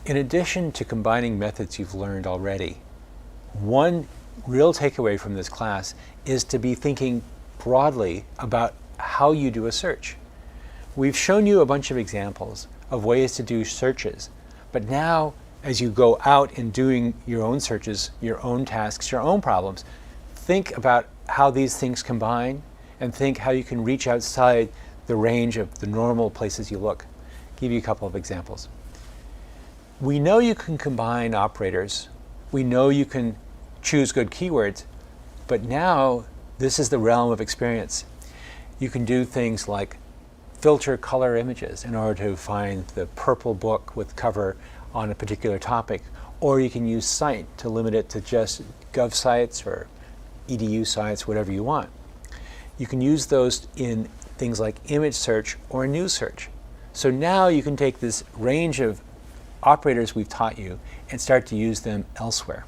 In addition to combining methods you've learned already, one real takeaway from this class is to be thinking broadly about how you do a search. We've shown you a bunch of examples of ways to do searches, but now as you go out in doing your own searches, your own tasks, your own problems, think about how these things combine and think how you can reach outside the range of the normal places you look. I'll give you a couple of examples. We know you can combine operators. We know you can choose good keywords, but now this is the realm of experience. You can do things like filter color images in order to find the purple book with cover on a particular topic, or you can use cite to limit it to just gov sites or edu sites, whatever you want. You can use those in things like image search or news search. So now you can take this range of operators we've taught you and start to use them elsewhere.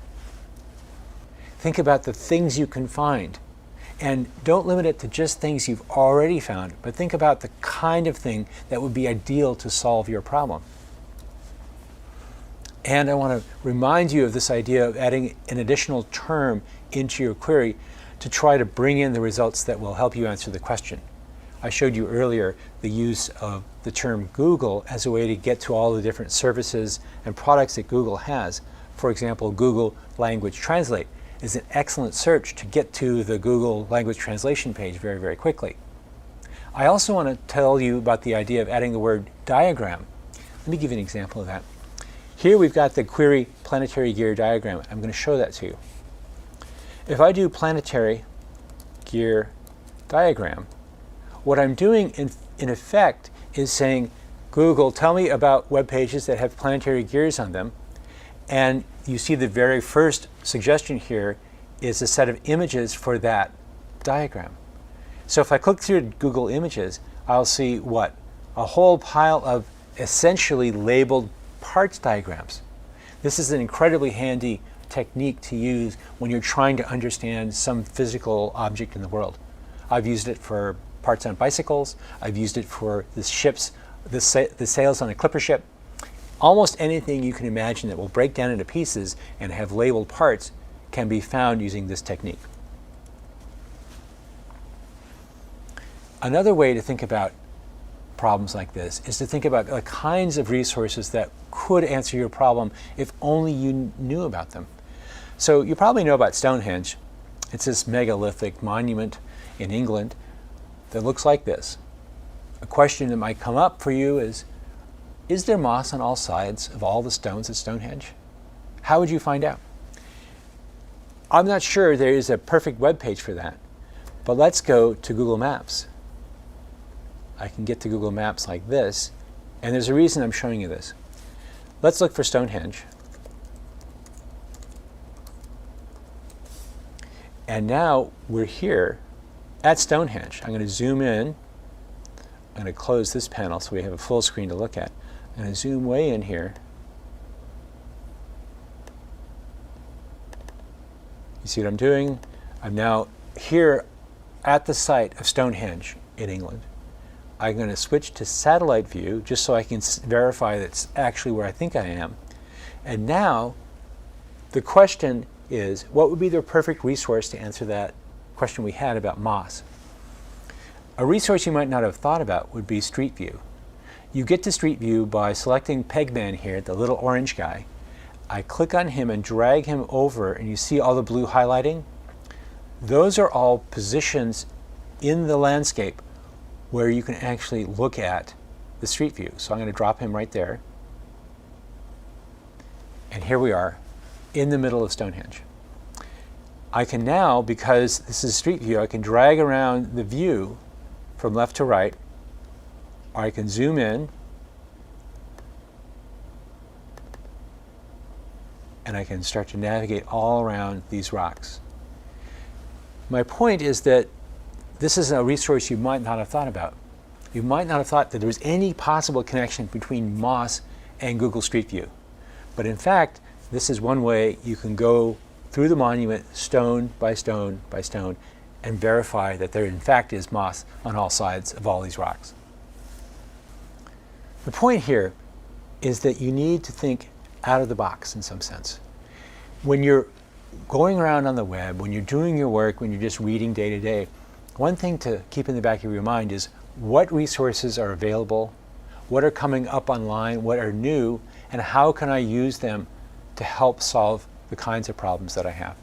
Think about the things you can find, and don't limit it to just things you've already found, but think about the kind of thing that would be ideal to solve your problem. And I want to remind you of this idea of adding an additional term into your query to try to bring in the results that will help you answer the question. I showed you earlier the use of the term Google as a way to get to all the different services and products that Google has. For example, Google Language Translate is an excellent search to get to the Google language translation page very, very quickly. I also want to tell you about the idea of adding the word diagram. Let me give you an example of that. Here we've got the query planetary gear diagram. I'm going to show that to you. If I do planetary gear diagram, what I'm doing in effect is saying, Google, tell me about web pages that have planetary gears on them. And you see the very first suggestion here is a set of images for that diagram. So if I click through Google Images, I'll see what? A whole pile of essentially labeled parts diagrams. This is an incredibly handy technique to use when you're trying to understand some physical object in the world. I've used it for parts on bicycles. I've used it for the ships, the sails on a clipper ship. Almost anything you can imagine that will break down into pieces and have labeled parts can be found using this technique. Another way to think about problems like this is to think about the kinds of resources that could answer your problem if only you knew about them. So you probably know about Stonehenge. It's this megalithic monument in England that looks like this. A question that might come up for you is there moss on all sides of all the stones at Stonehenge? How would you find out? I'm not sure there is a perfect web page for that, but let's go to Google Maps. I can get to Google Maps like this, and there's a reason I'm showing you this. Let's look for Stonehenge. And now we're here at Stonehenge. I'm going to zoom in. I'm going to close this panel so we have a full screen to look at. I'm going to zoom way in here. You see what I'm doing? I'm now here at the site of Stonehenge in England. I'm going to switch to satellite view just so I can verify that's actually where I think I am. And now the question is, what would be the perfect resource to answer that question we had about moss? A resource you might not have thought about would be Street View. You get to Street View by selecting Pegman here, the little orange guy. I click on him and drag him over, and you see all the blue highlighting? Those are all positions in the landscape where you can actually look at the Street View. So I'm going to drop him right there. And here we are in the middle of Stonehenge. I can now, because this is Street View, I can drag around the view from left to right, or I can zoom in, and I can start to navigate all around these rocks. My point is that this is a resource you might not have thought about. You might not have thought that there was any possible connection between moss and Google Street View. But in fact, this is one way you can go through the monument stone by stone by stone and verify that there in fact is moss on all sides of all these rocks. The point here is that you need to think out of the box in some sense. When you're going around on the web, when you're doing your work, when you're just reading day to day, one thing to keep in the back of your mind is what resources are available, what are coming up online, what are new, and how can I use them to help solve the kinds of problems that I have.